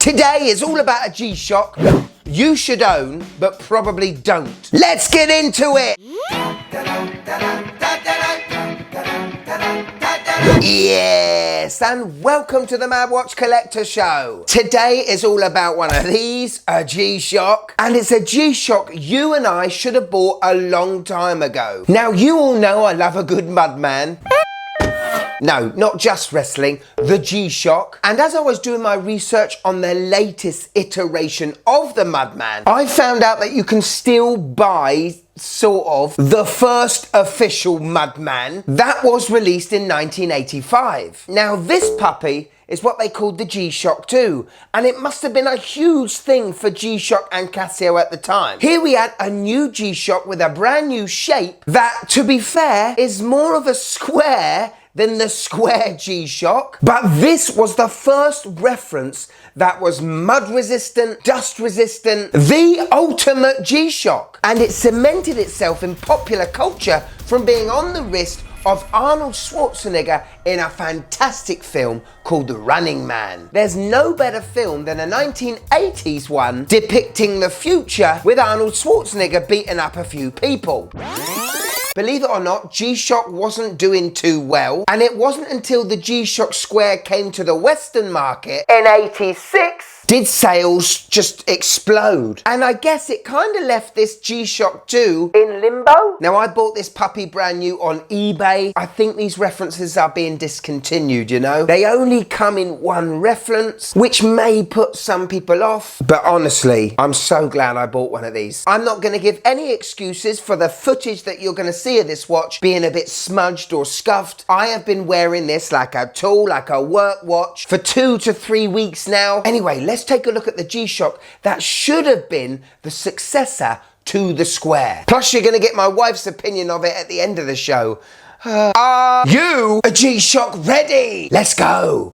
Today is all about a G-Shock you should own, but probably don't. Let's get into it! Yes, and welcome to the Mad Watch Collector Show. Today is all about one of these, a G-Shock, and it's a G-Shock you and I should have bought a long time ago. Now, you all know I love a good Mudman. No, not just wrestling, the G-Shock. And as I was doing my research on the latest iteration of the Mudman, I found out that you can still buy sort of the first official Mudman that was released in 1985. Now this puppy is what they called the G-Shock 2, and it must have been a huge thing for G-Shock and Casio at the time. Here we had a new G-Shock with a brand new shape that, to be fair, is more of a square than the square G-Shock, but this was the first reference that was mud resistant, dust resistant, the ultimate G-Shock. And it cemented itself in popular culture from being on the wrist of Arnold Schwarzenegger in a fantastic film called The Running Man. There's no better film than a 1980s one depicting the future with Arnold Schwarzenegger beating up a few people. Believe it or not, G-Shock wasn't doing too well, and it wasn't until the Gshock Square came to the Western market in '86 did sales just explode. And I guess it kind of left this G-Shock 2 in limbo. Now, I bought this puppy brand new on eBay. I think these references are being discontinued, you know? They only come in one reference, which may put some people off. But honestly, I'm so glad I bought one of these. I'm not going to give any excuses for the footage that you're going to see of this watch being a bit smudged or scuffed. I have been wearing this like a tool, like a work watch for 2 to 3 weeks now. Anyway, let's take a look at the G-Shock that should have been the successor to the Square. Plus, you're going to get my wife's opinion of it at the end of the show. Are you a G-Shock ready? Let's go.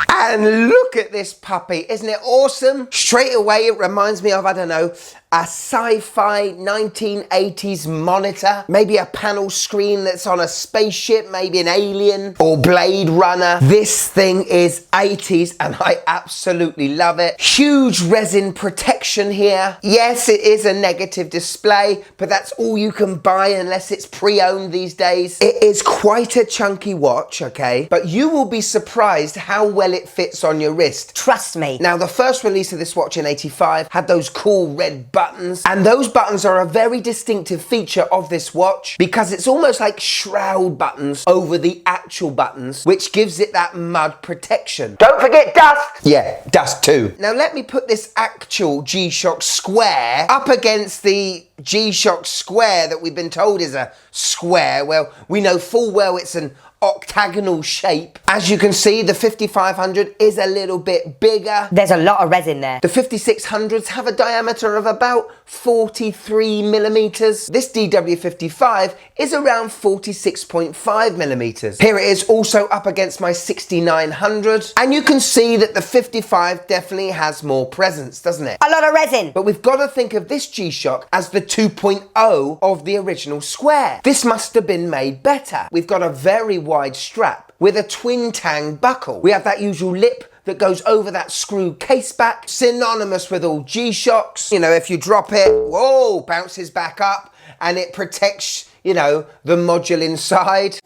And look at this puppy, isn't it awesome? Straight away it reminds me of, I don't know, a sci-fi 1980s monitor, maybe a panel screen that's on a spaceship, maybe an Alien or Blade Runner. This thing is 80s and I absolutely love it. Huge resin protection here. Yes, it is a negative display, but that's all you can buy unless it's pre-owned these days. It is quite a chunky watch, okay? But you will be surprised how well it fits on your wrist. Trust me. Now, the first release of this watch in '85 had those cool red buttons, and those buttons are a very distinctive feature of this watch because it's almost like shroud buttons over the actual buttons, which gives it that mud protection. Don't forget dust! Yeah, dust too. Now, let me put this actual Gshock Square up against the Gshock Square that we've been told is a square. Well, we know full well it's an octagonal shape. As you can see, the 5500 is a little bit bigger. There's a lot of resin there. The 5600s have a diameter of about 43 millimeters. This DW55 is around 46.5 millimeters. Here it is also up against my 6900, and you can see that the 55 definitely has more presence, doesn't it? A lot of resin. But we've got to think of this G-Shock as the 2.0 of the original Square. This must have been made better. We've got a very wide strap with a twin tang buckle. We have that usual lip that goes over that screw case back, synonymous with all G-Shocks. You know, if you drop it, whoa, bounces back up and it protects, you know, the module inside.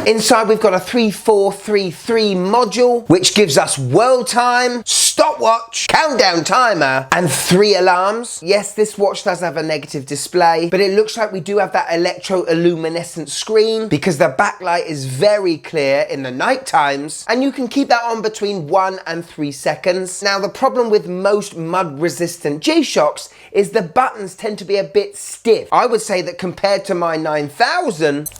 Inside we've got a 3433 module, which gives us world time, stopwatch, countdown timer, and 3 alarms. Yes, this watch does have a negative display, but it looks like we do have that electroluminescent screen because the backlight is very clear in the night times, and you can keep that on between 1 and 3 seconds. Now, the problem with most mud-resistant G-Shocks is the buttons tend to be a bit stiff. I would say that compared to my 9000,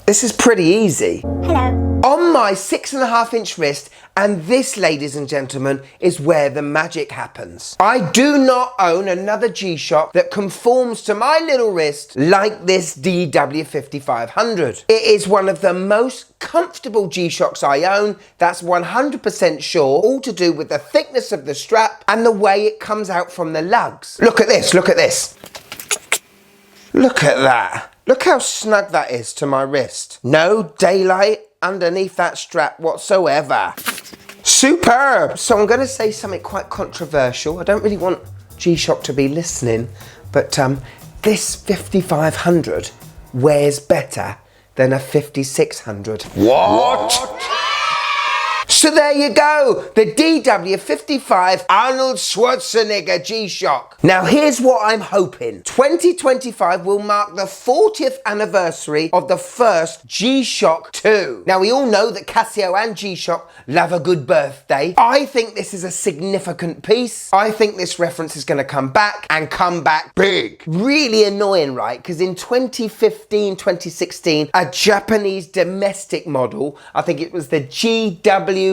this is pretty easy. Hello. On my 6.5-inch wrist, and this, ladies and gentlemen, is where the magic happens. I do not own another G-Shock that conforms to my little wrist like this DW5500. It is one of the most comfortable G-Shocks I own, that's 100% sure, all to do with the thickness of the strap and the way it comes out from the lugs. Look at this, look at this. Look at that. Look how snug that is to my wrist. No daylight, underneath that strap whatsoever. Superb. So I'm going to say something quite controversial. I don't really want G-Shock to be listening, but this 5500 wears better than a 5600. What? So there you go, the DW55 Arnold Schwarzenegger G-Shock. Now here's what I'm hoping. 2025 will mark the 40th anniversary of the first G-Shock 2. Now we all know that Casio and G-Shock love a good birthday. I think this is a significant piece. I think this reference is going to come back and come back big. Really annoying, right? Because in 2015, 2016, a Japanese domestic model, I think it was the GW5510,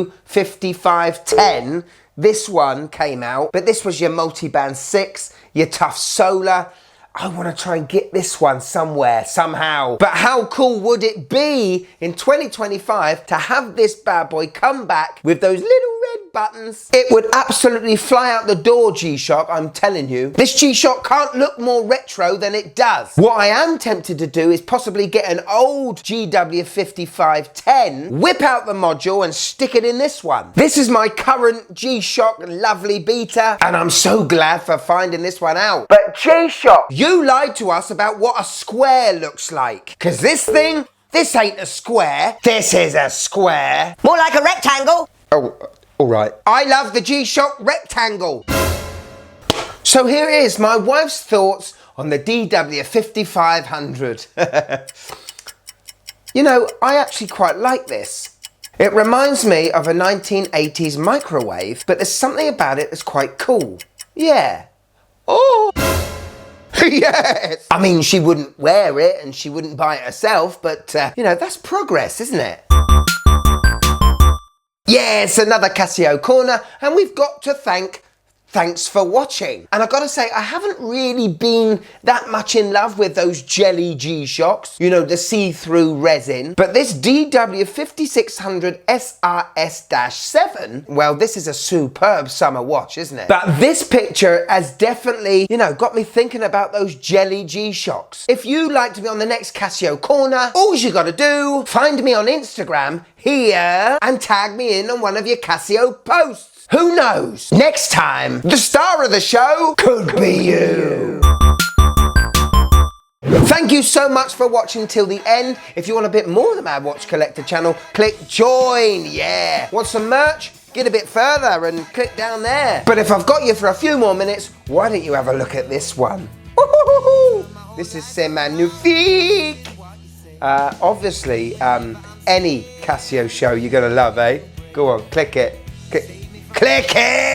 this one came out, but this was your multi-band 6, your tough solar. I want to try and get this one somewhere, somehow. But how cool would it be in 2025 to have this bad boy come back with those little red buttons? It would absolutely fly out the door, G-Shock, I'm telling you. This G-Shock can't look more retro than it does. What I am tempted to do is possibly get an old GW5510, whip out the module and stick it in this one. This is my current G-Shock lovely beta, and I'm so glad for finding this one out. But G-Shock, you lied to us about what a square looks like. Because this ain't a square. This is a square. More like a rectangle. Oh, all right. I love the G-Shock rectangle. So here is my wife's thoughts on the DW5500. You know, I actually quite like this. It reminds me of a 1980s microwave, but there's something about it that's quite cool. Yeah. Oh. Yes! I mean, she wouldn't wear it and she wouldn't buy it herself, but, you know, that's progress, isn't it? Yes, another Casio corner, and we've got to thanks for watching. And I've got to say, I haven't really been that much in love with those jelly G-Shocks, you know, the see-through resin. But this DW5600 SRS-7, well, this is a superb summer watch, isn't it? But this picture has definitely, you know, got me thinking about those jelly G-Shocks. If you'd like to be on the next Casio corner, all you got to do, find me on Instagram here and tag me in on one of your Casio posts. Who knows? Next time, the star of the show could be you. Thank you so much for watching till the end. If you want a bit more of the Mad Watch Collector channel, click join. Yeah. Want some merch? Get a bit further and click down there. But if I've got you for a few more minutes, why don't you have a look at this one? This is C'est Magnifique. Obviously, any Casio show you're gonna love, eh? Go on, click it. Click it!